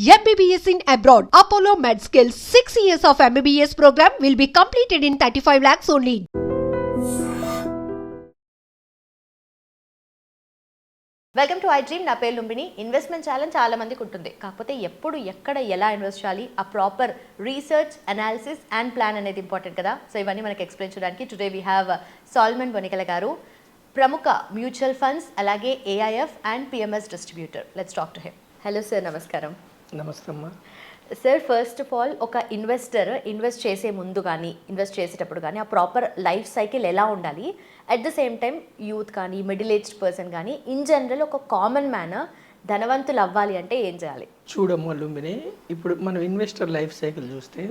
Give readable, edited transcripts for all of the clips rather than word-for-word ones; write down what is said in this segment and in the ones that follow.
MBBS in abroad. Apollo MedSkill 6 years of MBBS program will be completed in 35 lakhs only. Welcome to I dream. నా పేరు Lumbini. Investment challenge చాలా మందికి ఉంటుంది, కాకపోతే ఎప్పుడు ఎక్కడ ఎలా ఇన్వెస్ట్ చేయాలి, ఆ proper research analysis and plan అనేది ఇంపార్టెంట్ కదా. సో ఇవన్నీ మనకి ఎక్స్ప్లెయిన్ చేయడానికి టుడే వీ హ్యావ్ సాల్మన్ బొనికల గారు, ప్రముఖ మ్యూచువల్ ఫండ్స్ అలాగే AIF and PMS distributor. Let's talk to him. Hello sir, నమస్కారం. నమస్తే అమ్మా. సార్, ఫస్ట్ ఆఫ్ ఆల్ ఒక ఇన్వెస్టర్ ఇన్వెస్ట్ చేసే ముందు కానీ ఇన్వెస్ట్ చేసేటప్పుడు కానీ ఆ ప్రాపర్ లైఫ్ సైకిల్ ఎలా ఉండాలి, at the same time youth కానీ మిడిల్ ఏజ్డ్ పర్సన్ కానీ ఇన్ జనరల్ ఒక కామన్ మ్యాన్ ధనవంతులు అవ్వాలి అంటే ఏం చేయాలి? చూడమ్మా లుంబిని, ఇప్పుడు మనం ఇన్వెస్టర్ లైఫ్ సైకిల్ చూస్తే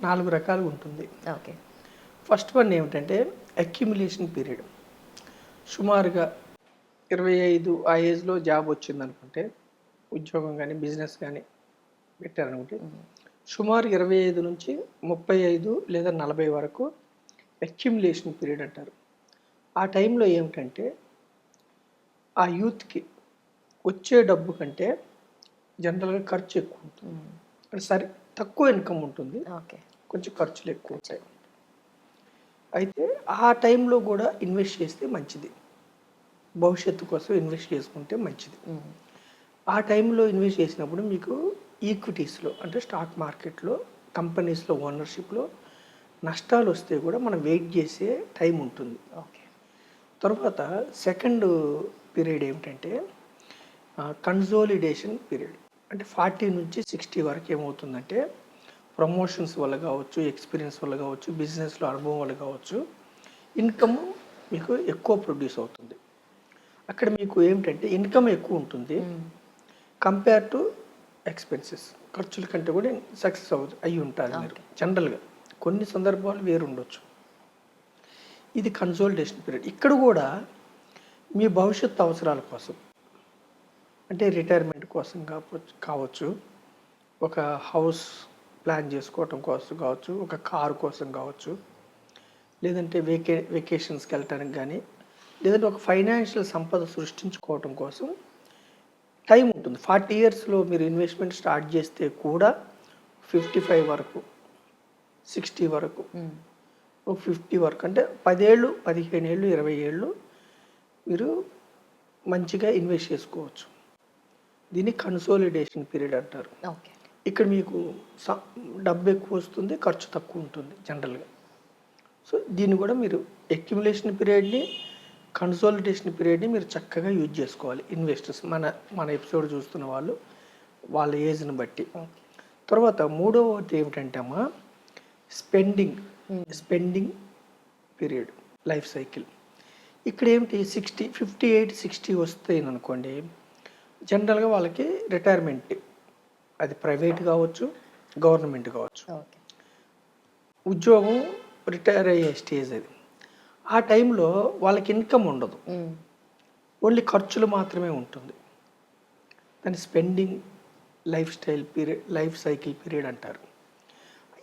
4 రకాలుగా ఉంటుంది. ఓకే. ఫస్ట్ వన్ ఏమిటంటే అక్యుములేషన్ పీరియడ్. సుమారుగా 25 ఆ ఏజ్లో జాబ్ వచ్చింది అనుకుంటే, ఉద్యోగం కానీ బిజినెస్ కానీ పెట్టారనుకుంటే, సుమారు 25 నుంచి 35 లేదా 40 వరకు అక్యుములేషన్ పీరియడ్ అంటారు. ఆ టైంలో ఏమిటంటే ఆ యూత్కి వచ్చే డబ్బు కంటే జనరల్గా ఖర్చు ఎక్కువ ఉంటుంది. అంటే సరే, తక్కువ ఇన్కమ్ ఉంటుంది, కొంచెం ఖర్చులు ఎక్కువ ఉంటాయి. అయితే ఆ టైంలో కూడా ఇన్వెస్ట్ చేస్తే మంచిది, భవిష్యత్తు కోసం ఇన్వెస్ట్ చేసుకుంటే మంచిది. ఆ టైంలో ఇన్వెస్ట్ చేసినప్పుడు మీకు ఈక్విటీస్లో అంటే స్టాక్ మార్కెట్లో కంపెనీస్లో ఓనర్షిప్లో నష్టాలు వస్తే కూడా మనం వెయిట్ చేసే టైం ఉంటుంది. ఓకే. తర్వాత సెకండ్ పీరియడ్ ఏమిటంటే కన్సోలిడేషన్ పీరియడ్. అంటే 40 నుంచి 60 వరకు ఏమవుతుందంటే ప్రమోషన్స్ వల్ల కావచ్చు, ఎక్స్పీరియన్స్ వల్ల కావచ్చు, బిజినెస్లో అనుభవం వల్ల కావచ్చు, ఇన్కమ్ మీకు ఎక్కువ ప్రొడ్యూస్ అవుతుంది. అక్కడ మీకు ఏమిటంటే ఇన్కమ్ ఎక్కువ ఉంటుంది కంపేర్ టు ఎక్స్పెన్సెస్. ఖర్చుల కంటే కూడా సక్సెస్ అయ్యి ఉంటారు మీరు జనరల్గా. కొన్ని సందర్భాలు వేరు ఉండొచ్చు. ఇది కన్సోలిడేషన్ పీరియడ్. ఇక్కడ కూడా మీ భవిష్యత్తు అవసరాల కోసం, అంటే రిటైర్మెంట్ కోసం కావచ్చు, ఒక హౌస్ ప్లాన్ చేసుకోవటం కోసం కావచ్చు, ఒక కారు కోసం కావచ్చు, లేదంటే వెకేషన్స్కి వెళ్ళటానికి కానీ, లేదంటే ఒక ఫైనాన్షియల్ సంపద సృష్టించుకోవటం కోసం టైం ఉంటుంది. 40 ఇయర్స్లో మీరు ఇన్వెస్ట్మెంట్ స్టార్ట్ చేస్తే కూడా 55 వరకు, 60 వరకు, 50 వరకు, అంటే 10 ఏళ్ళు, 15 ఏళ్ళు, 20 ఏళ్ళు మీరు మంచిగా ఇన్వెస్ట్ చేసుకోవచ్చు. దీన్ని కన్సోలిడేషన్ పీరియడ్ అంటారు. ఇక్కడ మీకు డబ్బు ఎక్కువ వస్తుంది, ఖర్చు తక్కువ ఉంటుంది జనరల్గా. సో దీన్ని కూడా మీరు అక్యుములేషన్ పీరియడ్ని, కన్సోలిడేషన్ పీరియడ్ని మీరు చక్కగా యూజ్ చేసుకోవాలి ఇన్వెస్టర్స్. మన ఎపిసోడ్ చూస్తున్న వాళ్ళు వాళ్ళ ఏజ్ని బట్టి. తర్వాత మూడవది ఏమిటంటే అమ్మా స్పెండింగ్ పీరియడ్ లైఫ్ సైకిల్. ఇక్కడ ఏమిటి 58, 60 వస్తాయి అనుకోండి, జనరల్గా వాళ్ళకి రిటైర్మెంట్, అది ప్రైవేట్ కావచ్చు, గవర్నమెంట్ కావచ్చు, ఉద్యోగం రిటైర్ అయ్యే స్టేజ్ అది. ఆ టైంలో వాళ్ళకి ఇన్కమ్ ఉండదు, ఓన్లీ ఖర్చులు మాత్రమే ఉంటుంది. దాన్ని స్పెండింగ్ లైఫ్ సైకిల్ పీరియడ్ అంటారు.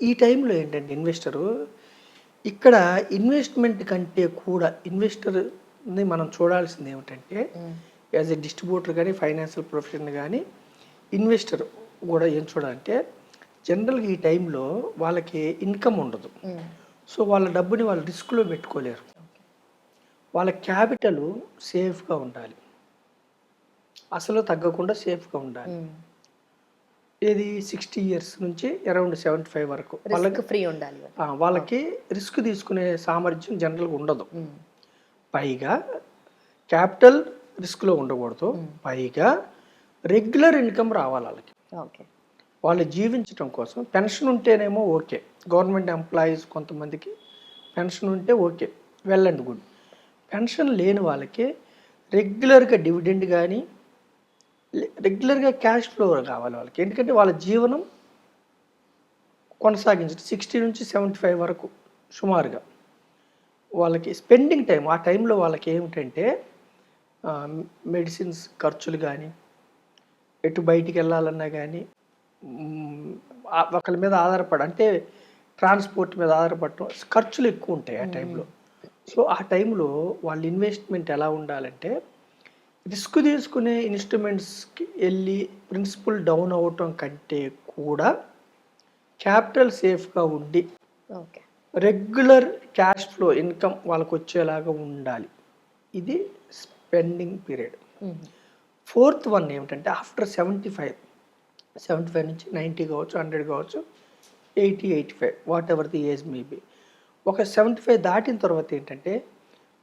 ఈ టైంలో ఏంటంటే ఇన్వెస్టరు ఇక్కడ ఇన్వెస్ట్మెంట్ కంటే కూడా ఇన్వెస్టర్ని మనం చూడాల్సింది ఏమిటంటే యాజ్ ఎ డిస్ట్రిబ్యూటర్ కానీ, ఫైనాన్షియల్ ప్రొఫెషనల్ కానీ, ఇన్వెస్టర్ కూడా ఏం చూడాలంటే జనరల్గా ఈ టైంలో వాళ్ళకి ఇన్కమ్ ఉండదు. సో వాళ్ళ డబ్బుని వాళ్ళు రిస్క్లో పెట్టుకోలేరు. వాళ్ళ క్యాపిటల్ సేఫ్గా ఉండాలి, అసలు తగ్గకుండా సేఫ్గా ఉండాలి. ఇది 60 ఇయర్స్ నుంచి అరౌండ్ 75 వరకు వాళ్ళకి ఫ్రీ ఉండాలి. వాళ్ళకి రిస్క్ తీసుకునే సామర్థ్యం జనరల్గా ఉండదు. పైగా క్యాపిటల్ రిస్క్లో ఉండకూడదు, పైగా రెగ్యులర్ ఇన్కమ్ రావాలి వాళ్ళకి. వాళ్ళు జీవించడం కోసం పెన్షన్ ఉంటేనేమో ఓకే, గవర్నమెంట్ ఎంప్లాయీస్ కొంతమందికి పెన్షన్ ఉంటే okay, well and good. Pension లేని వాళ్ళకి రెగ్యులర్గా డివిడెండ్ కానీ, రెగ్యులర్గా క్యాష్ ఫ్లో కావాలి వాళ్ళకి. ఎందుకంటే వాళ్ళ జీవనం కొనసాగించడం 60 నుంచి 75 వరకు సుమారుగా వాళ్ళకి స్పెండింగ్ టైం. ఆ టైంలో వాళ్ళకి ఏమిటంటే మెడిసిన్స్ ఖర్చులు కానీ, ఎటు బయటికి వెళ్ళాలన్నా కానీ, ఒకరి మీద ఆధారపడ, అంటే ట్రాన్స్పోర్ట్ మీద ఆధారపడటం, ఖర్చులు ఎక్కువ ఉంటాయి ఆ టైంలో. సో ఆ టైంలో వాళ్ళ ఇన్వెస్ట్మెంట్ ఎలా ఉండాలంటే రిస్క్ తీసుకునే ఇన్స్ట్రుమెంట్స్కి వెళ్ళి ప్రిన్సిపల్ డౌన్ అవ్వటం కంటే కూడా క్యాపిటల్ సేఫ్గా ఉండి okay. Regular cash flow income వాళ్ళకు వచ్చేలాగా ఉండాలి. ఇది స్పెండింగ్ పీరియడ్. ఫోర్త్ వన్ ఏమిటంటే ఆఫ్టర్ 75 నుంచి 90 కావచ్చు, 100 కావచ్చు, 85 what ever the age maybe. ఒక 75 దాటిన తర్వాత ఏంటంటే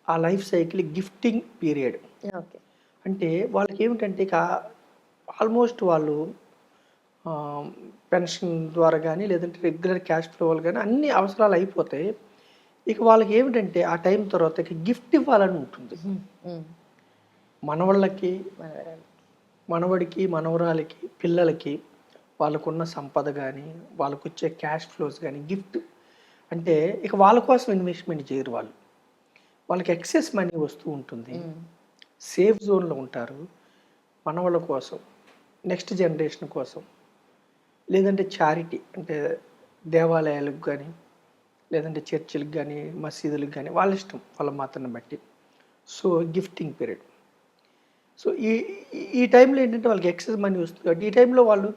ఆ life cycle gifting period. Okay. అంటే వాళ్ళకి ఏమిటంటే ఇక ఆల్మోస్ట్ వాళ్ళు పెన్షన్ ద్వారా కానీ లేదంటే రెగ్యులర్ క్యాష్ ఫ్లో కానీ అన్ని అవసరాలు అయిపోతాయి. ఇక వాళ్ళకి ఏమిటంటే ఆ టైం తర్వాత ఇక గిఫ్ట్ ఇవ్వాలని ఉంటుంది. మనవాళ్ళకి, మనవడికి, మనవరాలకి, పిల్లలకి వాళ్ళకున్న సంపద కానీ వాళ్ళకు వచ్చే క్యాష్ ఫ్లోస్ కానీ గిఫ్ట్. అంటే ఇక వాళ్ళ కోసం ఇన్వెస్ట్మెంట్ చేయరు వాళ్ళు. వాళ్ళకి ఎక్సెస్ మనీ వస్తూ ఉంటుంది, సేఫ్ జోన్లో ఉంటారు. మనవాళ్ళ కోసం, నెక్స్ట్ జనరేషన్ కోసం, లేదంటే చారిటీ అంటే దేవాలయాలకు కానీ లేదంటే చర్చిలకు కానీ మసీదులకు కానీ వాళ్ళ ఇష్టం, వాళ్ళ మతాన్ని బట్టి. So gifting period. సో ఈ టైంలో ఏంటంటే వాళ్ళకి ఎక్సెస్ మనీ వస్తుంది కాబట్టి ఈ టైంలో వాళ్ళు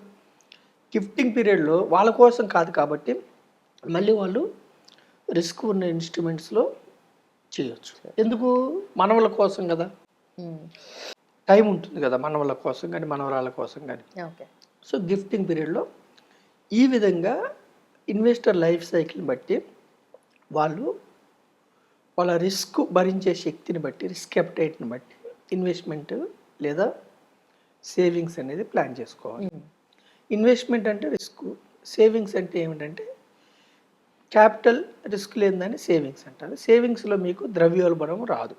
గిఫ్టింగ్ పీరియడ్లో వాళ్ళ కోసం కాదు కాబట్టి మళ్ళీ వాళ్ళు రిస్క్ ఉన్న ఇన్స్ట్రుమెంట్స్లో చేయొచ్చు. ఎందుకు? మనవల కోసం కదా, టైం ఉంటుంది కదా మనవల కోసం కానీ మనవరాల కోసం కానీ. ఓకే. సో గిఫ్టింగ్ పీరియడ్లో ఈ విధంగా ఇన్వెస్టర్ లైఫ్ సైకిల్ని బట్టి వాళ్ళు వాళ్ళ రిస్క్ భరించే శక్తిని బట్టి, రిస్క్ అప్టైట్ని బట్టి ఇన్వెస్ట్మెంట్ లేదా సేవింగ్స్ అనేది ప్లాన్ చేసుకోవాలి. ఇన్వెస్ట్మెంట్ అంటే రిస్క్, సేవింగ్స్ అంటే ఏమిటంటే క్యాపిటల్ రిస్క్ లేదని సేవింగ్స్ అంటారు. సేవింగ్స్లో మీకు ద్రవ్యోల్బణం రాదు.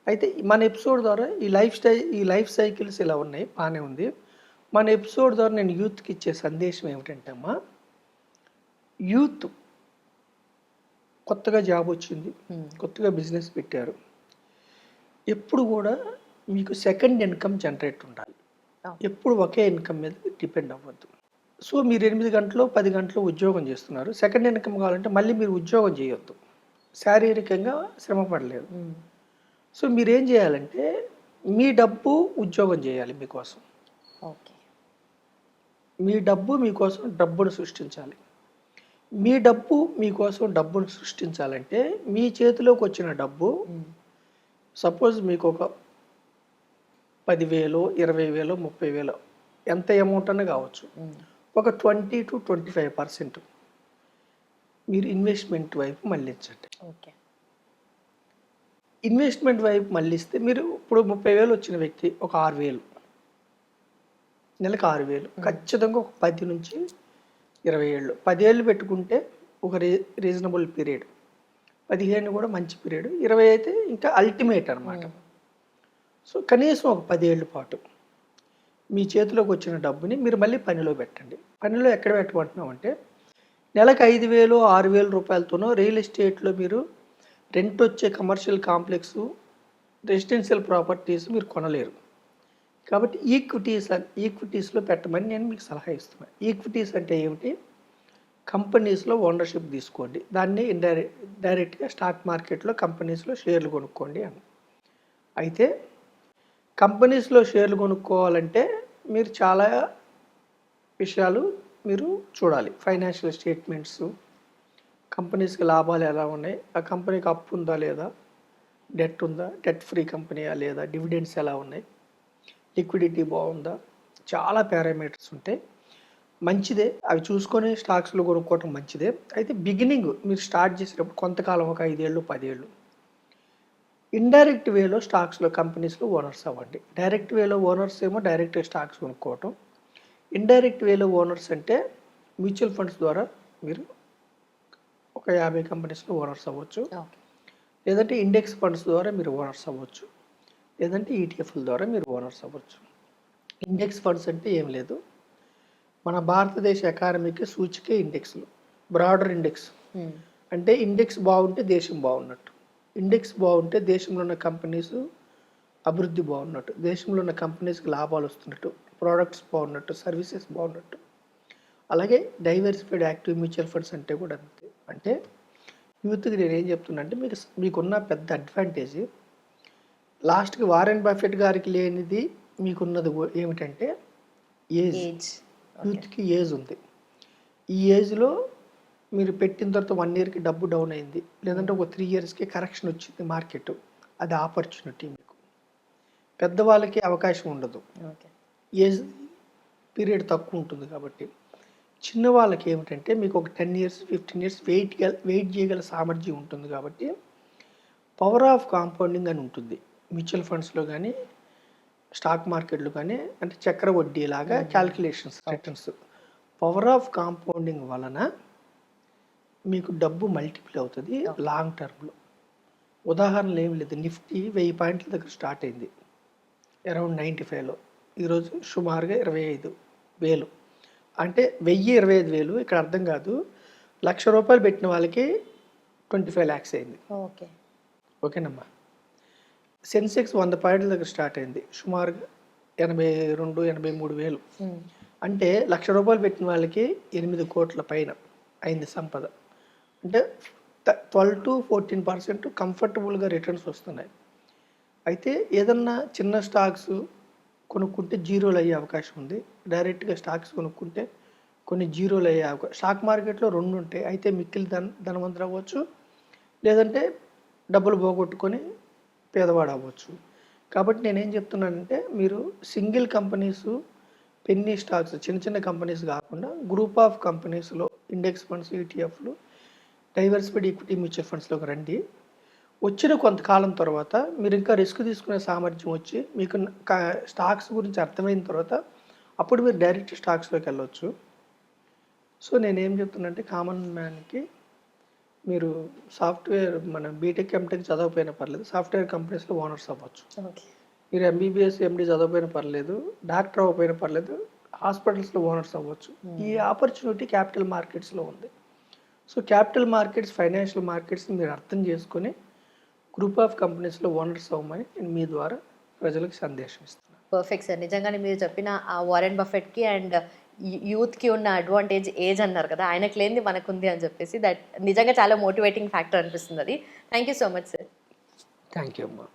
అయితే మన ఎపిసోడ్ ద్వారా ఈ లైఫ్ సైకిల్స్ ఇలా ఉన్నాయి, బాగానే ఉంది. మన ఎపిసోడ్ ద్వారా నేను యూత్కి ఇచ్చే సందేశం ఏమిటంటే అమ్మా, యూత్ కొత్తగా జాబ్ వచ్చింది, కొత్తగా బిజినెస్ పెట్టారు, ఎప్పుడు కూడా మీకు సెకండ్ ఇన్కమ్ జనరేట్ ఉండాలి. ఎప్పుడు ఒకే ఇన్కమ్ మీద డిపెండ్ అవ్వద్దు. సో మీరు 8 గంటలు 10 గంటలు ఉద్యోగం చేస్తున్నారు, సెకండ్ ఇన్కమ్ కావాలంటే మళ్ళీ మీరు ఉద్యోగం చేయొద్దు, శారీరకంగా శ్రమ పడలేదు. సో మీరేం చేయాలంటే మీ డబ్బు ఉద్యోగం చేయాలి మీకోసం. ఓకే. మీ డబ్బు మీకోసం డబ్బును సృష్టించాలి. మీ డబ్బు మీకోసం డబ్బును సృష్టించాలంటే మీ చేతిలోకి వచ్చిన డబ్బు సపోజ్ మీకు ఒక 10,000, 20,000, 30,000 ఎంత అమౌంట్ అన్న కావచ్చు, ఒక 20 to 25% మీరు ఇన్వెస్ట్మెంట్ వైపు మళ్ళించండి. ఓకే. ఇన్వెస్ట్మెంట్ వైపు మళ్ళిస్తే మీరు ఇప్పుడు 30,000 వచ్చిన వ్యక్తి ఒక 6,000 నెలకు 6,000 ఖచ్చితంగా ఒక 10 నుంచి 20 ఏళ్ళు, 10 ఏళ్ళు పెట్టుకుంటే ఒక రీజనబుల్ పీరియడ్, 15 కూడా మంచి పీరియడ్, 20 అయితే ఇంకా అల్టిమేట్ అనమాట. సో కనీసం ఒక 10 ఏళ్ళ పాటు మీ చేతిలోకి వచ్చిన డబ్బుని మీరు మళ్ళీ పనిలో పెట్టండి. పనిలో ఎక్కడ పెట్టమంటున్నాం అంటే నెలకు 5,000, 6,000 రూపాయలతోనో రియల్ ఎస్టేట్లో మీరు రెంట్ వచ్చే కమర్షియల్ కాంప్లెక్స్, రెసిడెన్షియల్ ప్రాపర్టీస్ మీరు కొనలేరు. కాబట్టి ఈక్విటీస్లో పెట్టమని నేను మీకు సలహా ఇస్తున్నాను. ఈక్విటీస్ అంటే ఏమిటి? కంపెనీస్లో ఓనర్షిప్ తీసుకోండి, దాన్ని డైరెక్ట్గా స్టాక్ మార్కెట్లో కంపెనీస్లో షేర్లు కొనుక్కోండి అని. అయితే కంపెనీస్లో షేర్లు కొనుక్కోవాలంటే మీరు చాలా విషయాలు మీరు చూడాలి. ఫైనాన్షియల్ స్టేట్మెంట్స్, కంపెనీస్కి లాభాలు ఎలా ఉన్నాయి, ఆ కంపెనీకి అప్పు ఉందా లేదా, డెట్ ఉందా, డెట్ ఫ్రీ కంపెనీయా లేదా, డివిడెండ్స్ ఎలా ఉన్నాయి, లిక్విడిటీ బాగుందా, చాలా పారామీటర్స్ ఉంటాయి. మంచిదే, అవి చూసుకొని స్టాక్స్లో కొనుక్కోవటం మంచిదే. అయితే బిగినింగ్ మీరు స్టార్ట్ చేసేటప్పుడు కొంతకాలం ఒక 5 ఏళ్ళు 10 ఏళ్ళు ఇండైరెక్ట్ వేలో స్టాక్స్లో కంపెనీస్లో ఓనర్స్ అవ్వండి. డైరెక్ట్ వేలో ఓనర్స్ ఏమో డైరెక్ట్ స్టాక్స్ కొనుక్కోవటం, ఇండైరెక్ట్ వేలో ఓనర్స్ అంటే మ్యూచువల్ ఫండ్స్ ద్వారా మీరు ఒక 50 కంపెనీస్లో ఓనర్స్ అవ్వచ్చు, లేదంటే ఇండెక్స్ ఫండ్స్ ద్వారా మీరు ఓనర్స్ అవ్వచ్చు, లేదంటే ఈటీఎఫ్ల ద్వారా మీరు ఓనర్స్ అవ్వచ్చు. ఇండెక్స్ ఫండ్స్ అంటే ఏం లేదు, మన భారతదేశ ఎకానమీకి సూచికే ఇండెక్స్లు, బ్రాడర్ ఇండెక్స్. అంటే ఇండెక్స్ బాగుంటే దేశం బాగున్నట్టు, ఇండెక్స్ బాగుంటే దేశంలో ఉన్న కంపెనీస్ అభివృద్ధి బాగున్నట్టు, దేశంలో ఉన్న కంపెనీస్కి లాభాలు వస్తున్నట్టు, ప్రోడక్ట్స్ బాగున్నట్టు, సర్వీసెస్ బాగున్నట్టు. అలాగే డైవర్సిఫైడ్ యాక్టివ్ మ్యూచువల్ ఫండ్స్ అంటే కూడా అంతే. అంటే యూత్కి నేను ఏం చెప్తున్నా అంటే మీకున్న పెద్ద అడ్వాంటేజ్ లాస్ట్కి వారెన్ బఫెట్ గారికి లేనిది మీకున్నది ఏమిటంటే ఏజ్. ఏజ్. యూత్కి ఏజ్ ఉంది. ఈ ఏజ్లో మీరు పెట్టిన తర్వాత 1 ఇయర్కి డబ్బు డౌన్ అయింది, లేదంటే ఒక 3 ఇయర్స్కి కరెక్షన్ వచ్చింది మార్కెట్, అది ఆపర్చునిటీ మీకు. పెద్దవాళ్ళకి అవకాశం ఉండదు, ఓకే. ఏజ్ పీరియడ్ తక్కువ ఉంటుంది కాబట్టి. చిన్నవాళ్ళకి ఏమిటంటే మీకు ఒక 10 ఇయర్స్ 15 ఇయర్స్ వెయిట్ చేయగల సామర్థ్యం ఉంటుంది కాబట్టి పవర్ ఆఫ్ కాంపౌండింగ్ అని ఉంటుంది మ్యూచువల్ ఫండ్స్లో కానీ స్టాక్ మార్కెట్లో కానీ. అంటే చక్ర వడ్డీ లాగా calculations returns. Power of compounding వలన మీకు డబ్బు మల్టిపుల్ అవుతుంది లాంగ్ టర్మ్లో. ఉదాహరణలు ఏమి లేదు, నిఫ్టీ 1000 పాయింట్ల దగ్గర స్టార్ట్ అయింది అరౌండ్ 95లో, ఈరోజు సుమారుగా 25,000. అంటే 1000-25,000 ఇక్కడ అర్థం కాదు, ₹1,00,000 పెట్టిన వాళ్ళకి 25 lakhs అయింది. ఓకే. ఓకేనమ్మా. సెన్సెక్స్ 100 పాయింట్ల దగ్గర స్టార్ట్ అయింది, సుమారుగా 82-83,000. అంటే ₹1,00,000 పెట్టిన వాళ్ళకి 8 కోట్ల పైన అయింది సంపద. అంటే 12-14% కంఫర్టబుల్గా రిటర్న్స్ వస్తున్నాయి. అయితే ఏదన్నా చిన్న స్టాక్స్ కొనుక్కుంటే జీరోలు అయ్యే అవకాశం ఉంది, డైరెక్ట్గా స్టాక్స్ కొనుక్కుంటే కొన్ని జీరోలు అయ్యే అవకాశం. స్టాక్ మార్కెట్లో 2 ఉంటాయి, అయితే మిక్కిలి ధనవంతులు అవ్వచ్చు, లేదంటే డబ్బులు పోగొట్టుకొని పేదవాడు అవ్వచ్చు. కాబట్టి నేనేం చెప్తున్నానంటే మీరు సింగిల్ కంపెనీస్, పెన్నీ స్టాక్స్, చిన్న చిన్న కంపెనీస్ కాకుండా గ్రూప్ ఆఫ్ కంపెనీస్లో ఇండెక్స్ ఫండ్స్, ఈటీఎఫ్లు, డైవర్సిఫైడ్ ఈక్విటీ మ్యూచువల్ ఫండ్స్లోకి రండి. వచ్చిన కొంతకాలం తర్వాత మీరు ఇంకా రిస్క్ తీసుకునే సామర్థ్యం వచ్చి మీకు స్టాక్స్ గురించి అర్థమైన తర్వాత అప్పుడు మీరు డైరెక్ట్ స్టాక్స్లోకి వెళ్ళవచ్చు. సో నేనేం చెప్తున్నానంటే కామన్ మ్యాన్కి మీరు సాఫ్ట్వేర్, మన బీటెక్ ఎంటెక్ చదవకపోయినా పర్లేదు, సాఫ్ట్వేర్ కంపెనీస్లో ఓనర్స్ అవ్వచ్చు. మీరు ఎంబీబీఎస్ ఎండి చదవకపోయినా పర్లేదు, డాక్టర్ అవ్వకపోయినా పర్లేదు, హాస్పిటల్స్లో ఓనర్స్ అవ్వచ్చు. ఈ ఆపర్చునిటీ క్యాపిటల్ మార్కెట్స్లో ఉంది. సో క్యాపిటల్ మార్కెట్స్, ఫైనాన్షియల్ మార్కెట్స్ని మీరు అర్థం చేసుకొని గ్రూప్ ఆఫ్ కంపెనీస్లో ఓనర్స్ అవ్వమని నేను మీ ద్వారా ప్రజలకు సందేశం ఇస్తున్నాను. Perfect sir. నిజంగానే మీరు చెప్పిన ఆ వారెన్ బఫెట్కి అండ్ యూత్కి ఉన్న అడ్వాంటేజ్ ఏజ్ అన్నారు కదా, ఆయనకు లేనిది మనకు ఉంది అని చెప్పేసి, దట్ నిజంగా చాలా మోటివేటింగ్ ఫ్యాక్టర్ అనిపిస్తుంది అది. Thank you so much sir. Thank you అమ్మా.